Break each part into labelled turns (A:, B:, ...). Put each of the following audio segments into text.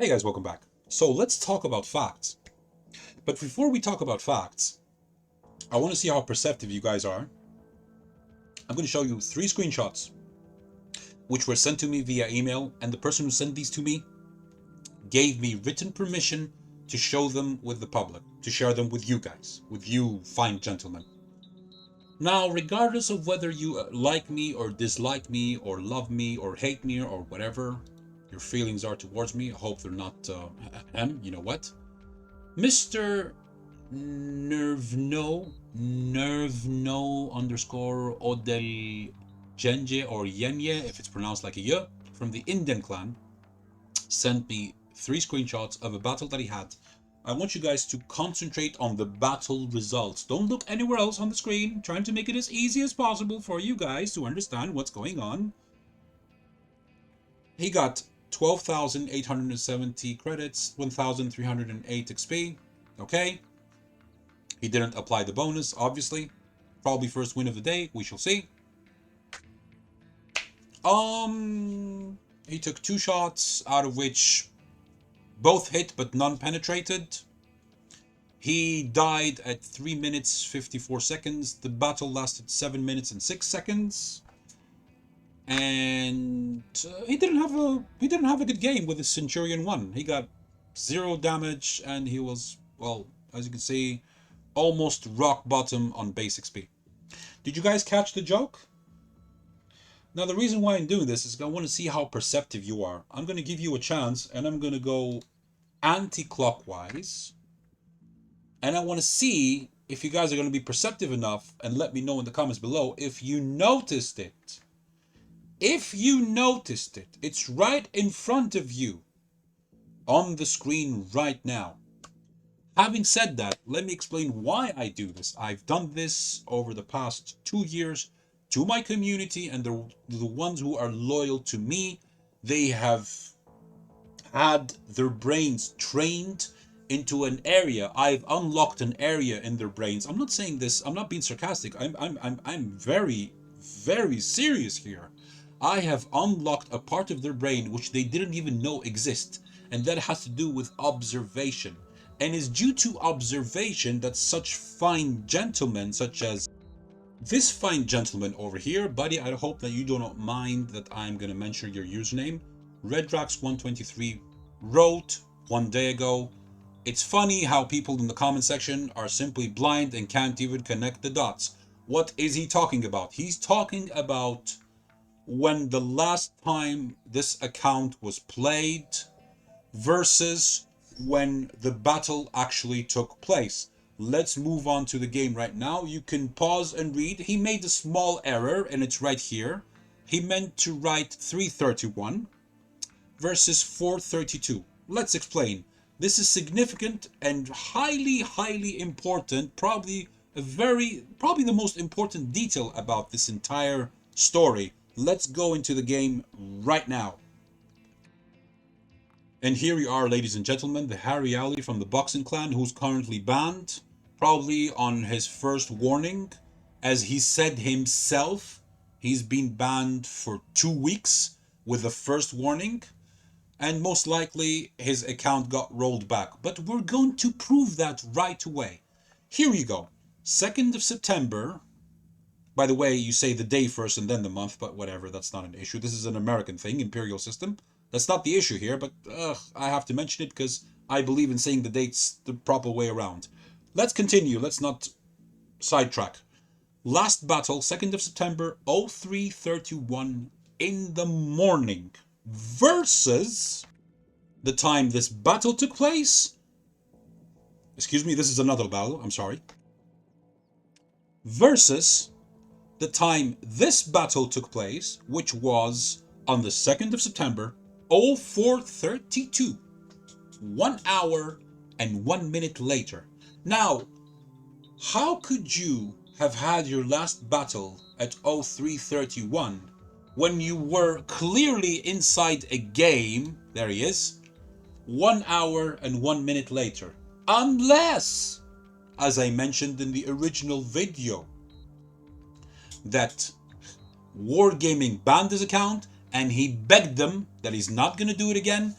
A: Hey guys, welcome back. So let's talk about facts. But before we talk about facts, I want to see how perceptive you guys are. I'm going to show you 3 screenshots which were sent to me via email, and the person who sent these to me gave me written permission to show them with the public, to share them with you guys, with you fine gentlemen. Now, regardless of whether you like me or dislike me or love me or hate me or whatever your feelings are towards me, I hope they're not, you know what? Mr. Nervno underscore Odel Genje or Yenye, if it's pronounced like a Y, from the Indian clan, sent me 3 screenshots of a battle that he had. I want you guys to concentrate on the battle results. Don't look anywhere else on the screen. Trying to make it as easy as possible for you guys to understand what's going on. He got 12,870 credits, 1,308 XP. Okay. He didn't apply the bonus, obviously. Probably first win of the day. We shall see. He took 2 shots, out of which both hit but none penetrated. He died at 3 minutes 54 seconds. The battle lasted 7 minutes and 6 seconds. And he didn't have a good game with his Centurion 1. He got 0 damage, and he was, well, as you can see, almost rock bottom on base XP. Did you guys catch the joke? Now, the reason why I'm doing this is I want to see how perceptive you are. I'm going to give you a chance, and I'm going to go anti-clockwise. And I want to see if you guys are going to be perceptive enough, and let me know in the comments below if you noticed it. If you noticed it, it's right in front of you on the screen right now. Having said that, let me explain why I do this. I've done this over the past 2 years to my community, and the ones who are loyal to me, they have had their brains trained into an area. I've unlocked an area in their brains. I'm not saying this, I'm not being sarcastic. I'm very, very serious here. I have unlocked a part of their brain which they didn't even know exist, and that has to do with observation. And it's due to observation that such fine gentlemen, such as this fine gentleman over here, buddy, I hope that you do not mind that I'm going to mention your username. Redrax123 wrote 1 day ago, "It's funny how people in the comment section are simply blind and can't even connect the dots." What is he talking about? He's talking about when the last time this account was played versus when the battle actually took place. Let's move on to the game right now. You can pause and read. He made a small error, and it's right here. He meant to write 331 versus 432. Let's explain. This is significant and highly, highly important. Probably the most important detail about this entire story. Let's go into the game right now. And here we are, ladies and gentlemen, the Harry Alley from the Boxing Clan, who's currently banned, probably on his first warning. As he said himself, he's been banned for 2 weeks with the first warning, and most likely his account got rolled back. But we're going to prove that right away. Here you go. 2nd of September. By the way, you say the day first and then the month, but whatever, that's not an issue. This is an American thing, imperial system. That's not the issue here, but I have to mention it because I believe in saying the dates the proper way around. Let's continue. Let's not sidetrack. Last battle, 2nd of September, 0331 in the morning versus the time this battle took place. Excuse me, this is another battle, I'm sorry. Versus the time this battle took place, which was on the 2nd of September, 0432, 1 hour and 1 minute later. Now, how could you have had your last battle at 0331 when you were clearly inside a game, there he is, 1 hour and 1 minute later? Unless, as I mentioned in the original video, that Wargaming banned his account and he begged them that he's not going to do it again.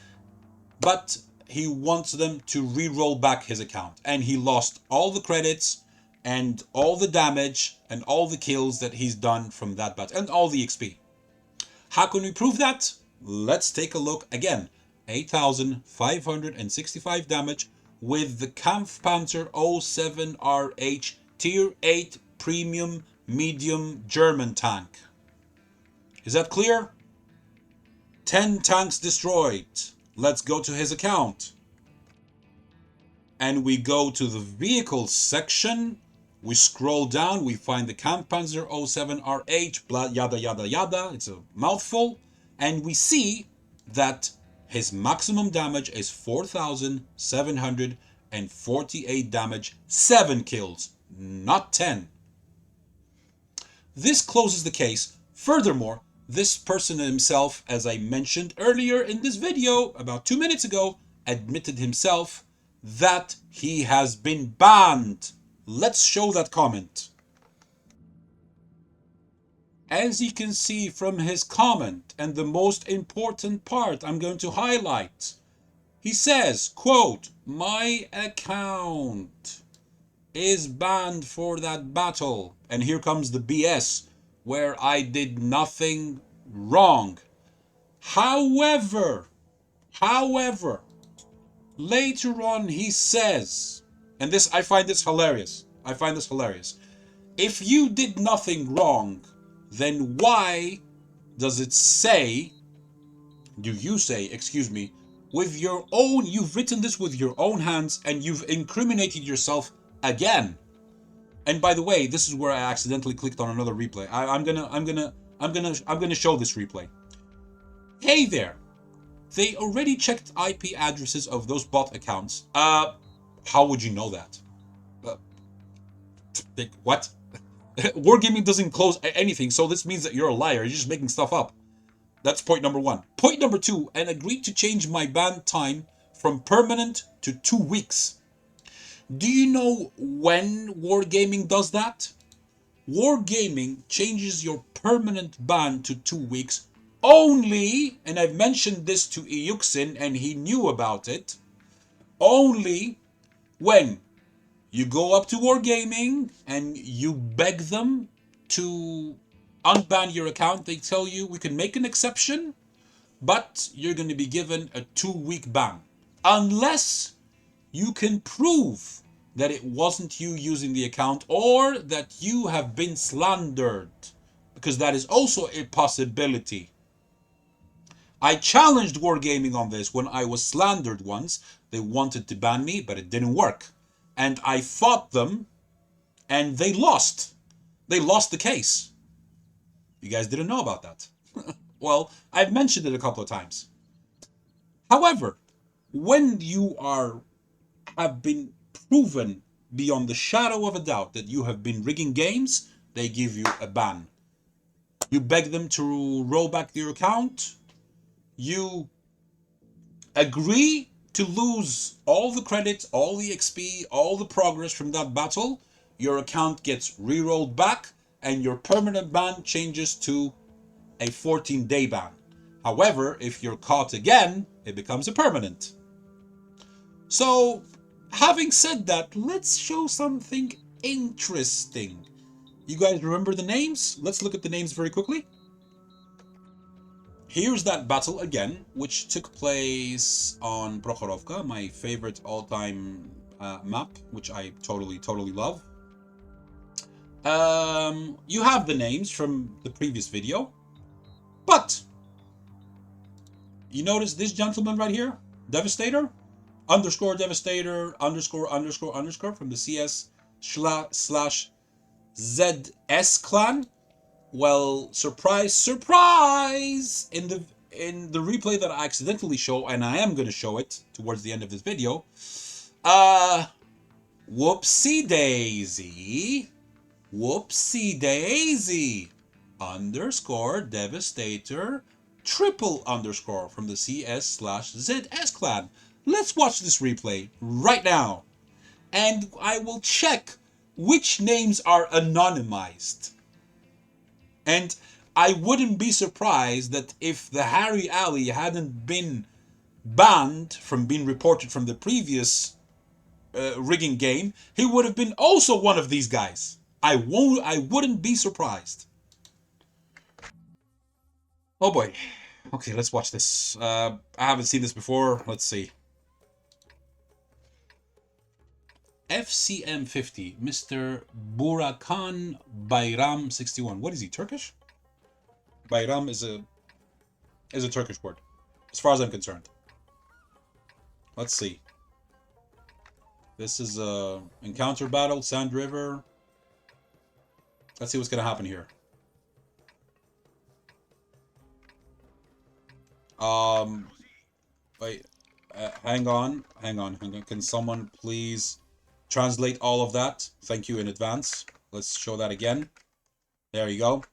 A: but he wants them to re-roll back his account. And he lost all the credits and all the damage and all the kills that he's done from that battle and all the XP. How can we prove that? Let's take a look again. 8,565 damage with the Kampfpanzer 07RH Tier 8 Premium Medium German tank. Is that clear? 10 tanks destroyed. Let's go to his account. And we go to the vehicles section. We scroll down, we find the Kampfpanzer 07RH, blah, yada yada yada. It's a mouthful. And we see that his maximum damage is 4,748 damage, 7 kills, not 10. This closes the case. Furthermore, this person himself, as I mentioned earlier in this video, about 2 minutes ago, admitted himself that he has been banned. Let's show that comment. As you can see from his comment, and the most important part I'm going to highlight, he says, quote, "My account is banned for that battle." And here comes the BS, where I did nothing wrong. However, later on he says, and this, I find this hilarious. If you did nothing wrong, then why does it say, with your own, you've written this with your own hands and you've incriminated yourself again. And by the way, this is where I accidentally clicked on another replay. I'm gonna show this replay. Hey there. They already checked IP addresses of those bot accounts. How would you know that? What? Wargaming doesn't close anything, so this means that you're a liar. You're just making stuff up. That's point number 1. Point number 2, and agreed to change my ban time from permanent to 2 weeks. Do you know when Wargaming does that? Wargaming changes your permanent ban to 2 weeks only, and I've mentioned this to Iyuxin and he knew about it, only when you go up to Wargaming and you beg them to unban your account. They tell you, we can make an exception, but you're going to be given a 2-week ban. Unless you can prove that it wasn't you using the account or that you have been slandered, because that is also a possibility. I challenged Wargaming on this when I was slandered once. They wanted to ban me, but it didn't work. And I fought them, and they lost. They lost the case. You guys didn't know about that. Well, I've mentioned it a couple of times. However, when you have been proven beyond the shadow of a doubt that you have been rigging games, they give you a ban. You beg them to roll back your account. You agree to lose all the credits, all the XP, all the progress from that battle. Your account gets re-rolled back and your permanent ban changes to a 14-day ban. However, if you're caught again, it becomes a permanent. So, having said that, let's show something interesting. You guys remember the names? Let's look at the names very quickly. Here's that battle again, which took place on Prokhorovka, my favorite all-time map, which I totally love. You have the names from the previous video, but you notice this gentleman right here, Devastator, underscore Devastator, underscore from the CS/ZS clan. Well, surprise, surprise! In the replay that I accidentally show, and I am going to show it towards the end of this video, whoopsie daisy, underscore Devastator, __ from the CS/ZS clan. Let's watch this replay right now, and I will check which names are anonymized. And I wouldn't be surprised that if the Harry Alley hadn't been banned from being reported from the previous rigging game, he would have been also one of these guys. I wouldn't be surprised. Oh boy. Okay, let's watch this. I haven't seen this before. Let's see. FCM 50, Mr. Burakan Bayram 61. What is he, Turkish? Bayram is a Turkish word, as far as I'm concerned. Let's see. This is a encounter battle, Sand River. Let's see what's gonna happen here. Wait, hang on. Can someone please translate all of that? Thank you in advance. Let's show that again. There you go.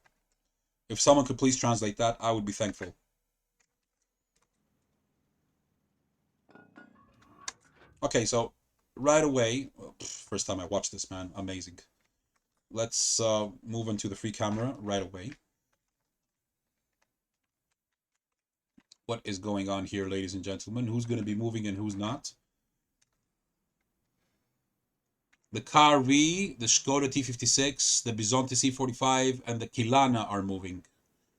A: If someone could please translate that, I would be thankful. Okay, so right away, first time I watched this, man, amazing. Let's move into the free camera right away. What is going on here, ladies and gentlemen? Who's going to be moving and who's not? The Kari, the Škoda T56, the Bisonte C45, and the Kilana are moving.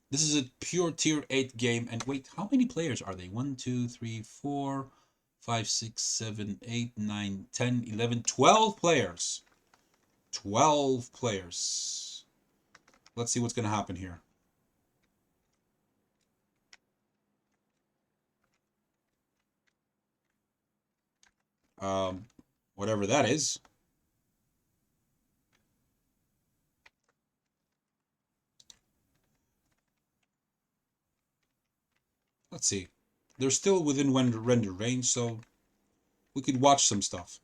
A: This is a pure tier 8 game. And wait, how many players are they? 1, 2, 3, 4, 5, 6, 7, 8, 9, 10, 11, 12 players. 12 players. Let's see what's going to happen here. Whatever that is. Let's see. They're still within render range, so we could watch some stuff.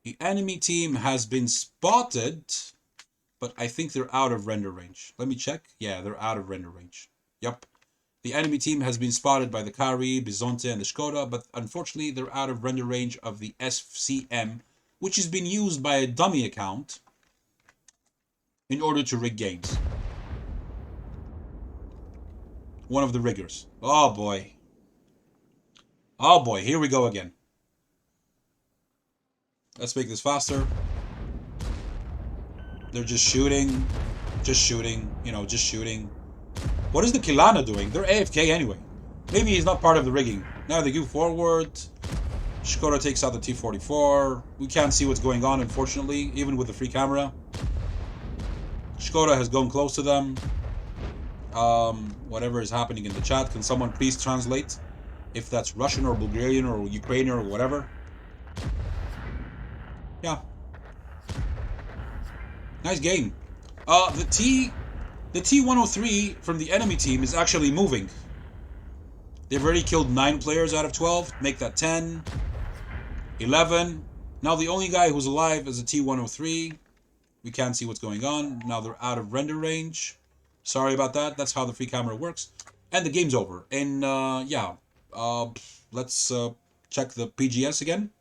A: The enemy team has been spotted, but I think they're out of render range. Let me check. Yeah, they're out of render range. Yep. The enemy team has been spotted by the Kari, Bisonte, and the Škoda, but unfortunately they're out of render range of the FCM, which has been used by a dummy account in order to rig games. One of the riggers. Oh boy. Oh boy, here we go again. Let's make this faster. They're just shooting. Just shooting. You know, just shooting. What is the Kilana doing? They're AFK anyway. Maybe he's not part of the rigging. Now they go forward. Škoda takes out the T44. We can't see what's going on, unfortunately, even with the free camera. Škoda has gone close to them. Whatever is happening in the chat, can someone please translate? If that's Russian or Bulgarian or Ukrainian or whatever. Yeah. Nice game. The T103 from the enemy team is actually moving. They've already killed 9 players out of 12. Make that 10. 11. Now the only guy who's alive is a T103. We can't see what's going on. Now they're out of render range. Sorry about that. That's how the free camera works. And the game's over. And yeah. Let's check the PGS again.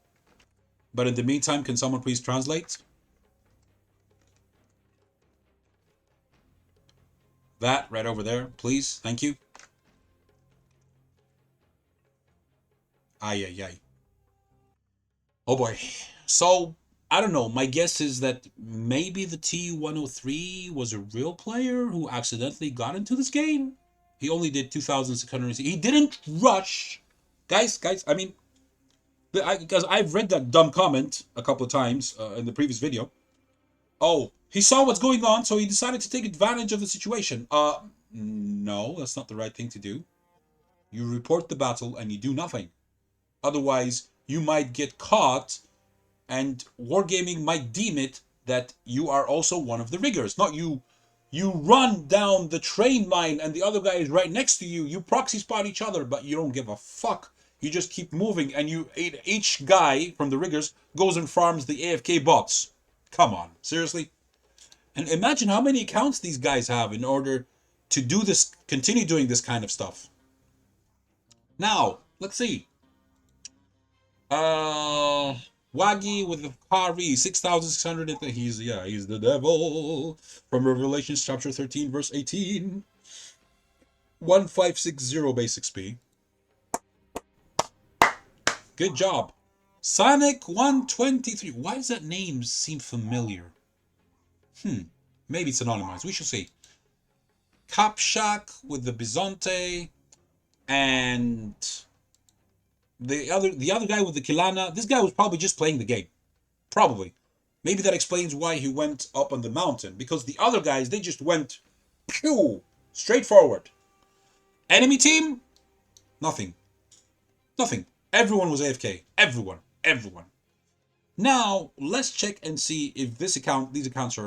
A: But in the meantime, can someone please translate? That right over there, please. Thank you. Ay, ay, ay. Oh boy. So, I don't know. My guess is that maybe the T103 was a real player who accidentally got into this game. He only did 2,600. He didn't rush. Guys, I mean, because I've read that dumb comment a couple of times in the previous video. Oh, he saw what's going on, so he decided to take advantage of the situation. No, that's not the right thing to do. You report the battle and you do nothing. Otherwise, you might get caught and Wargaming might deem it that you are also one of the riggers. Not you. You run down the train line and the other guy is right next to you. You proxy spot each other, but you don't give a fuck. You just keep moving and each guy from the riggers goes and farms the AFK bots. Come on, seriously? And imagine how many accounts these guys have in order to do this, continue doing this kind of stuff. Now, let's see. Waggyy with the Kari, 6,600. He's the devil from Revelation chapter 13, verse 18. 1560 basic speed. Good job. Sonic 123. Why does that name seem familiar? Maybe it's anonymized. We shall see. Kapshak with the Bisonte, and the other guy with the Kilana. This guy was probably just playing the game. Probably. Maybe that explains why he went up on the mountain. Because the other guys, they just went pew, straight forward. Enemy team, nothing. Nothing. Everyone was AFK. Everyone. Now, let's check and see if these accounts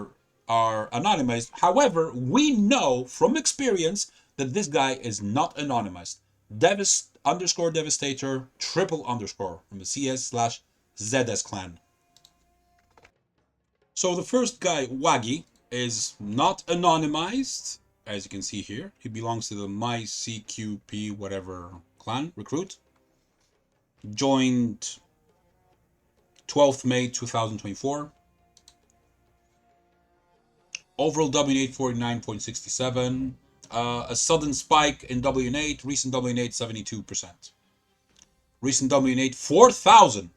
A: are anonymized. However, we know from experience that this guy is not anonymized. _Devastator __ from the CS/ZS clan. So the first guy, Waggyy, is not anonymized. As you can see here, he belongs to the MyCQP whatever clan, recruit. Joined 12th May 2024. Overall W8 49.67. A sudden spike in W8. Recent W8 72%. Recent W8 4,000.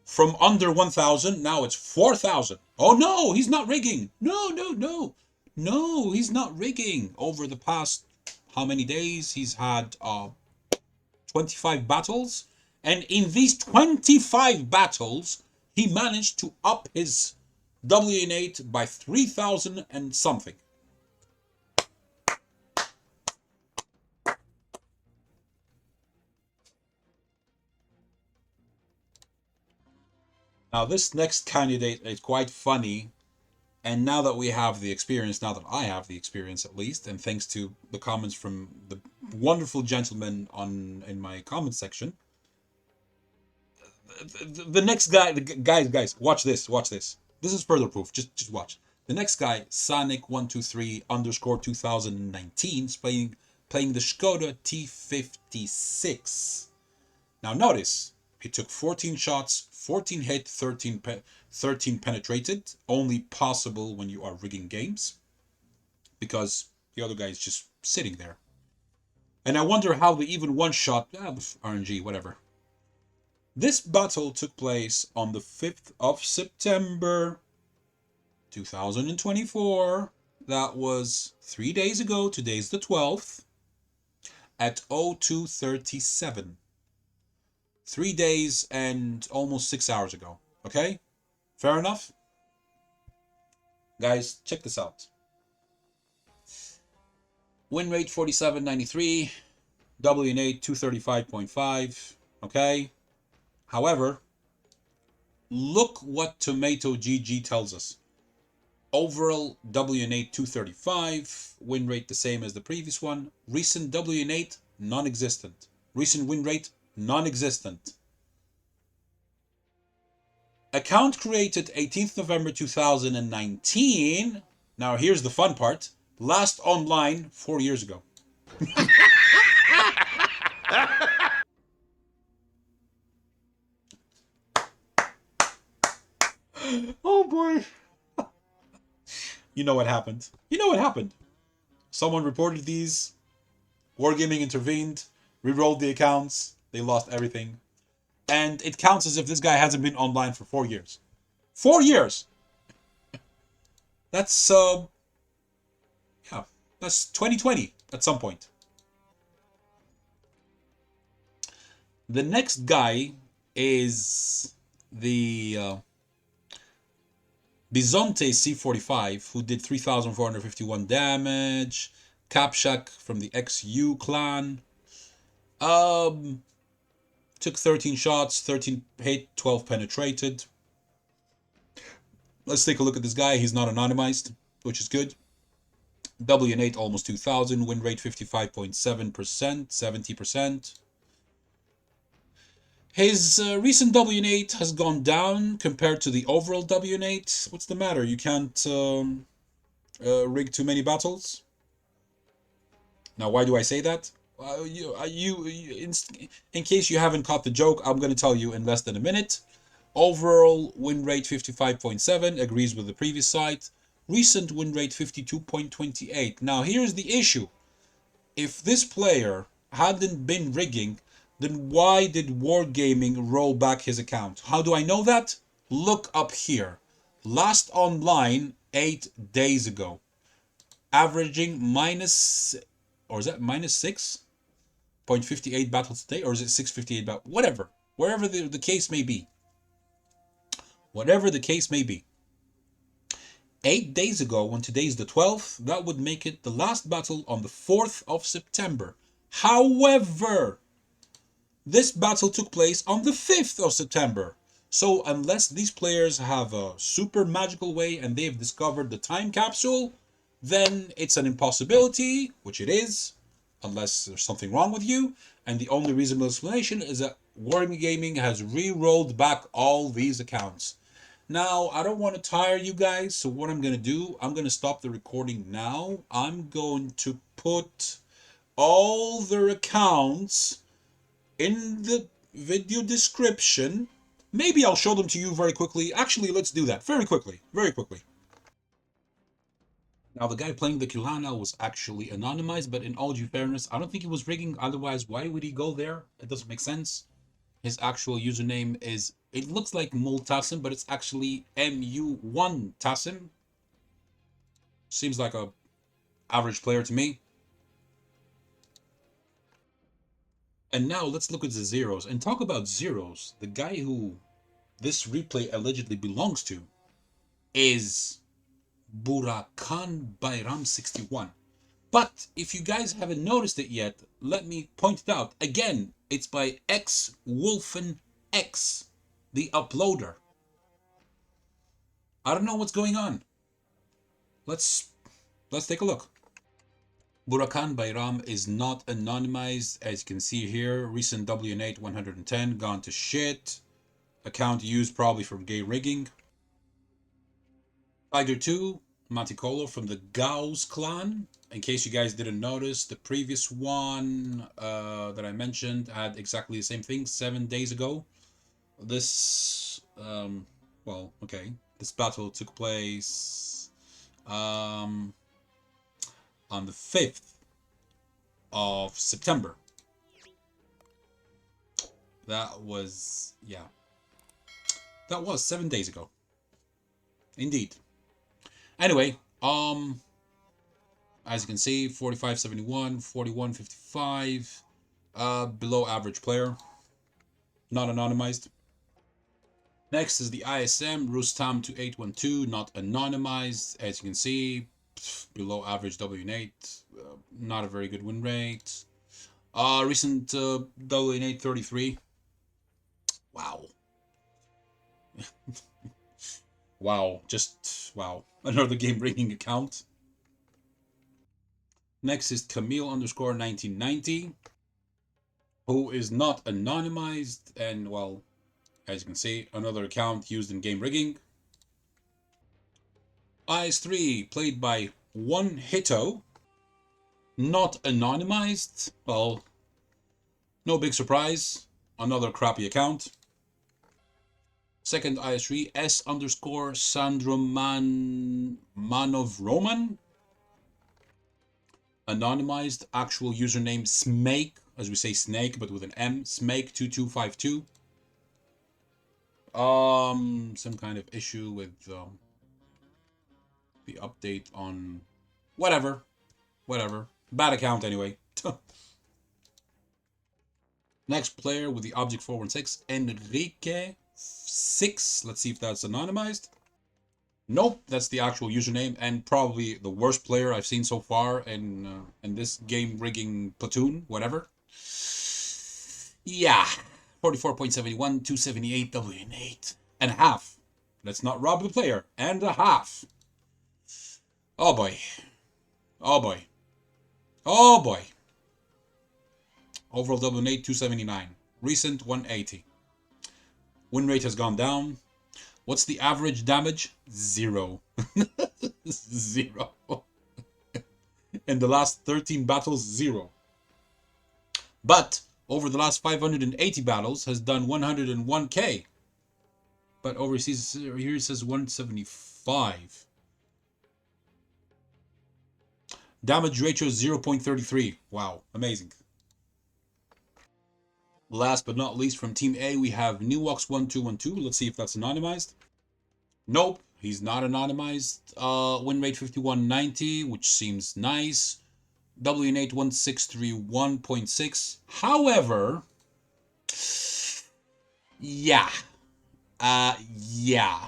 A: From under 1,000, now it's 4,000. Oh no, he's not rigging. No, he's not rigging. Over the past how many days? He's had 25 battles. And in these 25 battles, he managed to up his W8 by 3,000 and something. Now, this next candidate is quite funny. And now that we have the experience, now that I have the experience at least, and thanks to the comments from the wonderful gentleman in my comment section, the next guy, guys, watch this. This is further proof. Just watch. The next guy, Sonic123 _ 2019, is playing the Škoda T56. Now notice, he took 14 shots, 14 hit, 13 penetrated. Only possible when you are rigging games, because the other guy is just sitting there. And I wonder how the even one shot, RNG, whatever. This battle took place on the 5th of September 2024. That was 3 days ago. Today's the 12th at 02:37. 3 days and almost 6 hours ago. Okay? Fair enough? Guys, check this out. Win rate 47.93. W8 235.5. Okay? However, look what Tomato GG tells us. Overall W8 235. Win rate the same as the previous one. Recent W8 non-existent. Recent win rate non-existent. Account created 18th November 2019. Now here's the fun part. Last online 4 years ago. Oh boy. You know what happened. Someone reported these. Wargaming intervened. Rerolled the accounts. They lost everything. And it counts as if this guy hasn't been online for 4 years. 4 years! That's, that's 2020 at some point. The next guy is the Bisonte C45, who did 3,451 damage. Kapshak from the XU clan. Took 13 shots, 13 hit, 12 penetrated. Let's take a look at this guy. He's not anonymized, which is good. W8 almost 2,000. Win rate 55.7%, 70%. His recent W8 has gone down compared to the overall W8. What's the matter? You can't rig too many battles? Now, why do I say that? In case you haven't caught the joke, I'm going to tell you in less than a minute. Overall win rate 55.7, agrees with the previous site. Recent win rate 52.28. Now here's the issue. If this player hadn't been rigging, then why did Wargaming roll back his account? How do I know that? Look up here. Last online 8 days ago. Averaging minus, or is that minus 6.58 battles a day? Or is it 658 battles? Whatever. Wherever the case may be. Whatever the case may be. 8 days ago, when today's the 12th, that would make it the last battle on the 4th of September. However, this battle took place on the 5th of September. So unless these players have a super magical way and they've discovered the time capsule, then it's an impossibility, which it is, unless there's something wrong with you. And the only reasonable explanation is that Wargaming has re-rolled back all these accounts. Now, I don't want to tire you guys, so what I'm going to do, I'm going to stop the recording now. I'm going to put all their accounts in the video description. Maybe I'll show them to you very quickly. Actually, let's do that very quickly. Very quickly. Now, the guy playing the Kilana was actually anonymized, but in all due fairness, I don't think he was rigging. Otherwise, why would he go there? It doesn't make sense. His actual username is, it looks like Multasim, but it's actually MU1Tasim. Seems like a average player to me. And now let's look at the zeros and talk about zeros. The guy who this replay allegedly belongs to is Burakan Bayram 61. But if you guys haven't noticed it yet, let me point it out. Again, it's by X Wolfen X, the uploader. I don't know what's going on. Let's take a look. Burakan Bayram is not anonymized, as you can see here. Recent WN8 110 gone to shit. Account used probably for gay rigging. Tiger 2, Maticolo from the Gauss clan. In case you guys didn't notice, the previous one that I mentioned had exactly the same thing 7 days ago. This, well, okay. This battle took place on the 5th of September. That was, yeah. That was 7 days ago. Indeed. Anyway, as you can see, 45.71, 41.55, below average player, not anonymized. Next is the ISM, Rustam 2812, not anonymized, as you can see, below average WN8, not a very good win rate. Recent WN8 33. Wow. Wow, just wow. Another game rigging account. Next is Camille underscore 1990, who is not anonymized, and well, as you can see, another account used in game rigging. IS3 played by Onehito, not anonymized. Well, no big surprise, another crappy account. Second IS3 S underscore Sandro Manov Roman, anonymized, actual username Smake, as we say snake but with an M, Smake2252. Some kind of issue with the update on whatever. Bad account anyway. Next player with the object 416, Enrique 6. Let's see if that's anonymized. Nope, that's the actual username, and probably the worst player I've seen so far in this game rigging platoon, whatever. Yeah, 44.71, 278 WN8 and a half. Let's not rob the player. And a half. Oh boy. Oh boy. Oh boy. Overall WN8 279. Recent 180. Win rate has gone down. What's the average damage? 0. 0. In the last 13 battles, 0. But over the last 580 battles has done 101k. But overseas here it says 175. Damage ratio 0.33. Wow, amazing. Last but not least, from Team A, we have Newox1212. Let's see if that's anonymized. Nope, he's not anonymized. Win rate 5190, which seems nice. WN8 1631.6. However, yeah. Yeah.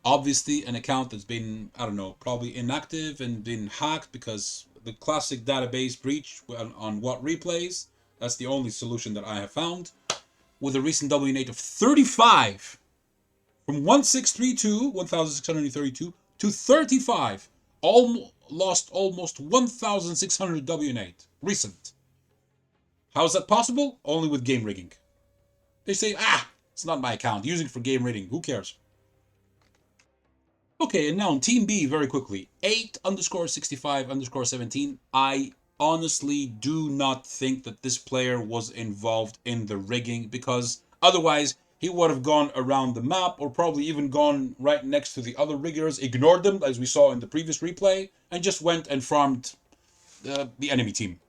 A: Obviously, an account that's been, I don't know, probably inactive and been hacked because the classic database breach on what replays. That's the only solution that I have found. With a recent WN8 of 35. From 1632 to 35. Lost almost 1,600 WN8. Recent. How is that possible? Only with game rigging. They say, it's not my account. Using it for game rigging. Who cares? Okay, and now on Team B, very quickly. 8_65_17. I honestly do not think that this player was involved in the rigging, because otherwise he would have gone around the map, or probably even gone right next to the other riggers, ignored them as we saw in the previous replay, and just went and farmed the enemy team.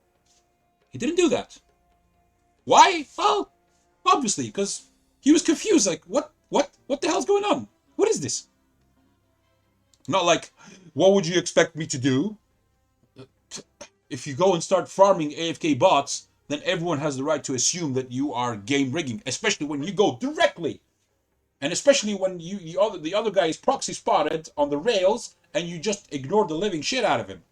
A: He didn't do that. Why? Well, obviously, because he was confused. Like, what the hell's going on? What is this? Not like, what would you expect me to do? If you go and start farming AFK bots, then everyone has the right to assume that you are game rigging, especially when you go directly. And especially when the other guy is proxy spotted on the rails and you just ignore the living shit out of him.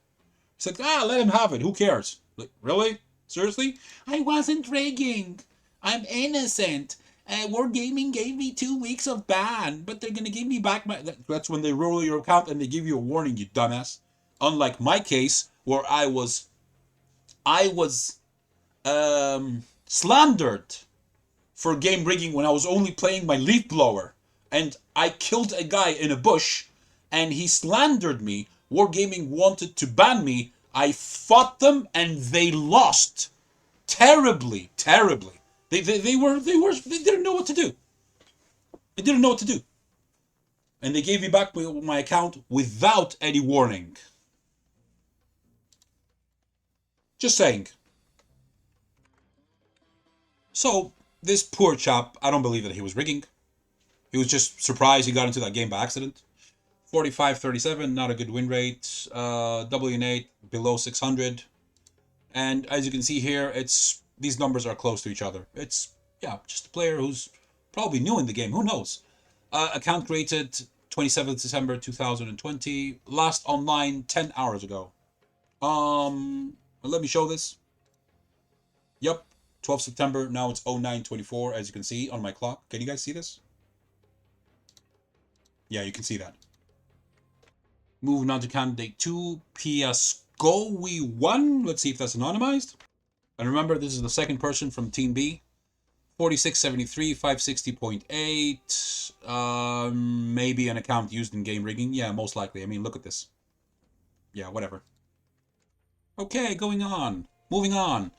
A: It's like, let him have it. Who cares? Like, really? Seriously? I wasn't rigging. I'm innocent. Wargaming gave me 2 weeks of ban, but they're gonna give me back my. That's when they roll your account and they give you a warning, you dumbass. Unlike my case, where I was slandered for game rigging when I was only playing my leaf blower, and I killed a guy in a bush, and he slandered me. Wargaming wanted to ban me. I fought them, and they lost terribly, terribly. They didn't know what to do. They didn't know what to do, and they gave me back my account without any warning. Just saying. So this poor chap, I don't believe that he was rigging. He was just surprised he got into that game by accident. 45-37, not a good win rate. WN8 below 600. And as you can see here, these numbers are close to each other. It's, just a player who's probably new in the game. Who knows? Account created 27th December 2020. Last online 10 hours ago. Let me show this. Yep, 12th September. Now it's 0924, as you can see on my clock. Can you guys see this? Yeah, you can see that. Moving on to candidate 2, Piascowi 1. Let's see if that's anonymized. And remember, this is the second person from Team B. 4673, 560.8. Maybe an account used in game rigging. Yeah, most likely. I mean, look at this. Yeah, whatever. Okay, going on. Moving on.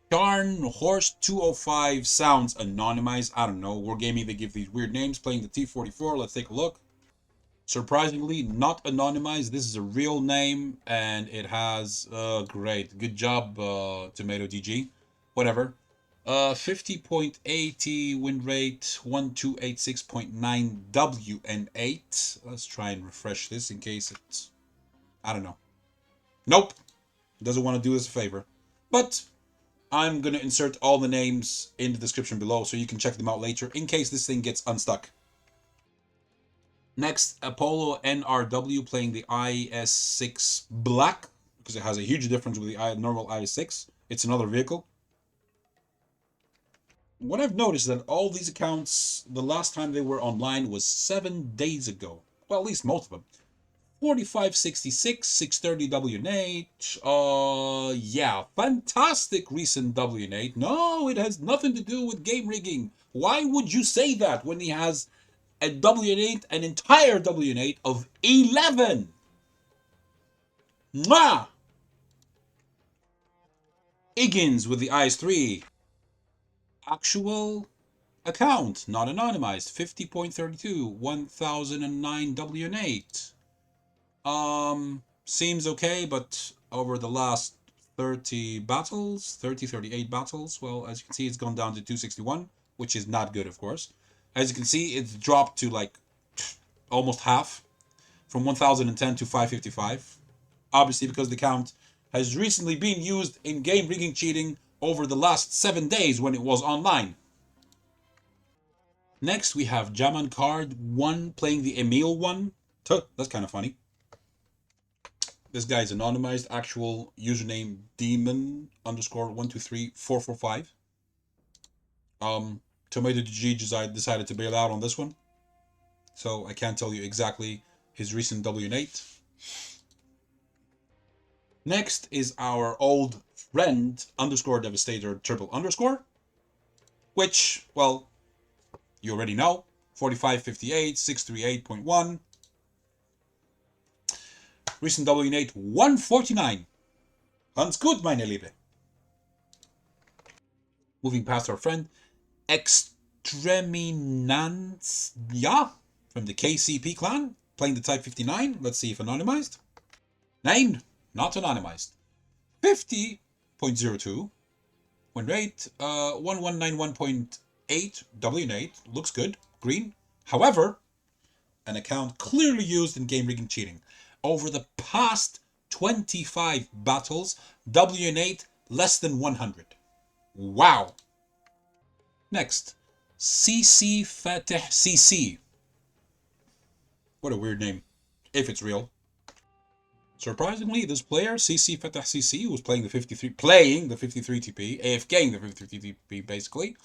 A: Darn Horse 205 sounds anonymized. I don't know. Wargaming, they give these weird names. Playing the T44. Let's take a look. Surprisingly, not anonymized. This is a real name, and it has great. Good job, Tomato DG. Whatever. 50.80 win rate, 1286.9 WN8. Let's try and refresh this in case it's, I don't know. Nope. Doesn't want to do us a favor. But I'm going to insert all the names in the description below so you can check them out later in case this thing gets unstuck. Next, Apollo NRW playing the IS6 Black, because it has a huge difference with the normal IS6. It's another vehicle. What I've noticed is that all these accounts, the last time they were online was 7 days ago. Well, at least most of them. 4566, 630 WN8. Yeah, fantastic recent WN8. No, it has nothing to do with game rigging. Why would you say that when he has a WN8, an entire WN8 of 11? Mwah! Higgins with the IS3. Actual account, not anonymized. 50.32, 1009 WN8. Seems okay, but over the last 30 battles, 38 battles. Well, as you can see, it's gone down to 261, which is not good, of course. As you can see, it's dropped to like almost half, from 1010 to 555. Obviously, because the count has recently been used in game rigging cheating over the last 7 days when it was online. Next, we have Jaman Card 1 playing the Emil one. That's kind of funny. This guy is anonymized. Actual username demon underscore 123445. Tomato G decided to bail out on this one, so I can't tell you exactly his recent W8. Next is our old friend underscore devastator triple underscore, which, well, you already know. 4558 638.1. Recent W8 149. Ganz gut, meine Liebe. Moving past our friend Extreminans, from the KCP clan, playing the Type 59. Let's see if anonymized. Nein, not anonymized. 50.02. Win rate, 1191.8. W8. Looks good. Green. However, an account clearly used in game rigging cheating. Over the past 25 battles, W8 less than 100. Wow. Next, CC Fateh CC. What a weird name, if it's real. Surprisingly, this player, CC Fateh CC, was playing the 53 TP, AFKing the 53 TP basically.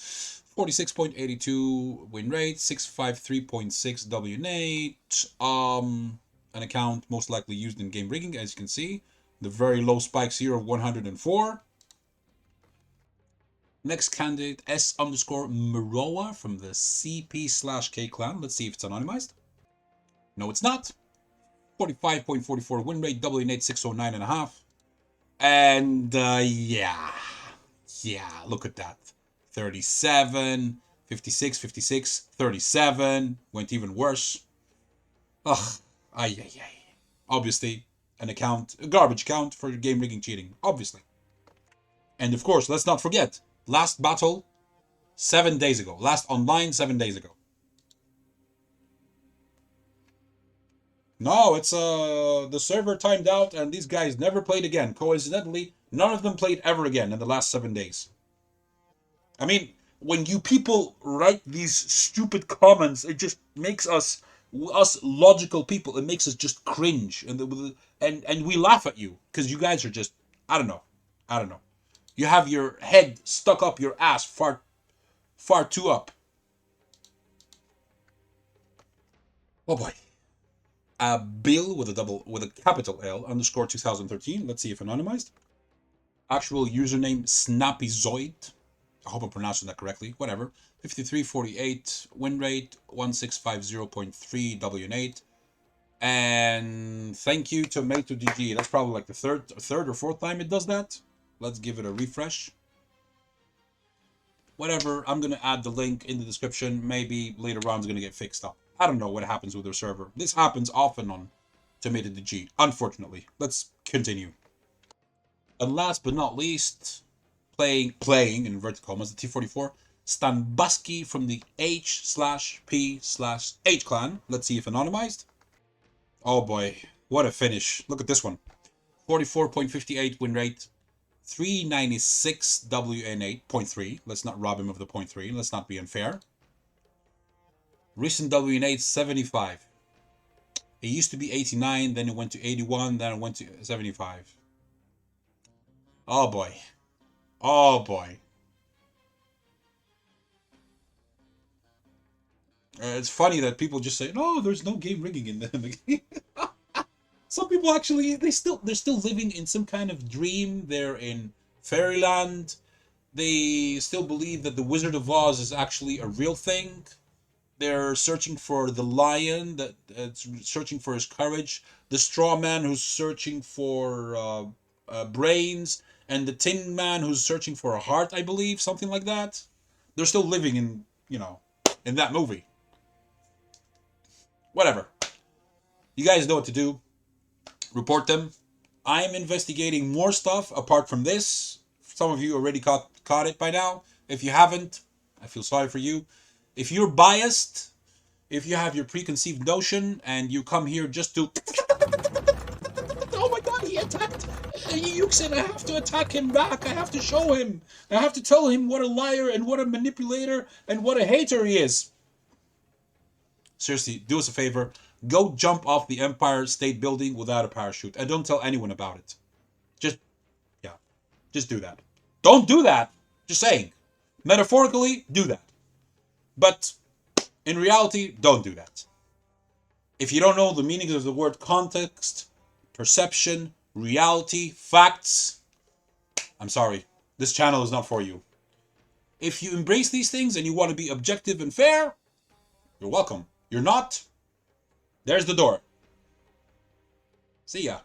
A: 46.82 win rate, 653.6 W8. An account most likely used in game rigging, as you can see. The very low spikes here of 104. Next candidate, S underscore Meroa from the CP/K clan. Let's see if it's anonymized. No, it's not. 45.44 win rate, W8 609.5. And yeah, look at that. 37, 56, 56, 37. Went even worse. Ugh, ay. Obviously, a garbage account for game rigging cheating, obviously. And of course, let's not forget, last battle 7 days ago. Last online 7 days ago. No, it's the server timed out and these guys never played again. Coincidentally, none of them played ever again in the last 7 days. I mean, when you people write these stupid comments, it just makes us logical people, it makes us just cringe, and we laugh at you because you guys are just, I don't know. You have your head stuck up your ass far too up. Oh boy. Bill with a capital L underscore 2013. Let's see if anonymized. Actual username Snappyzoid. I hope I'm pronouncing that correctly. Whatever. 53.48 win rate, 1650.3 W8. And thank you to Tomato DG. That's probably like the third or fourth time it does that. Let's give it a refresh. Whatever, I'm going to add the link in the description. Maybe later on it's going to get fixed up. I don't know what happens with their server. This happens often on Tomato DG, unfortunately. Let's continue. And last but not least, playing in inverted commas, the T44, Stanbaski from the H/P/H clan. Let's see if anonymized. Oh boy, what a finish. Look at this one. 44.58 win rate, 396 WN8.3. Let's not rob him of the 0.3. Let's not be unfair. Recent WN8 75. It used to be 89, then it went to 81, then it went to 75. Oh boy. Oh boy. It's funny that people just say, "No, there's no game rigging in the game." Some people actually, they're still living in some kind of dream. They're in fairyland. They still believe that the Wizard of Oz is actually a real thing. They're searching for the lion that's searching for his courage, the straw man who's searching for brains, and the tin man who's searching for a heart, I believe, something like that. They're still living in, in that movie. Whatever. You guys know what to do. Report them. I'm investigating more stuff apart from this. Some of you already caught it by now. If you haven't, I feel sorry for you. If you're biased, if you have your preconceived notion and you come here just to, oh my god, he attacked Yuxin, I have to attack him back. I have to show him. I have to tell him what a liar and what a manipulator and what a hater he is. Seriously, do us a favor. Go jump off the Empire State Building without a parachute. And don't tell anyone about it. Just do that. Don't do that. Just saying. Metaphorically, do that. But in reality, don't do that. If you don't know the meanings of the word context, perception, reality, facts, I'm sorry. This channel is not for you. If you embrace these things and you want to be objective and fair, you're welcome. You're not, there's the door. See ya.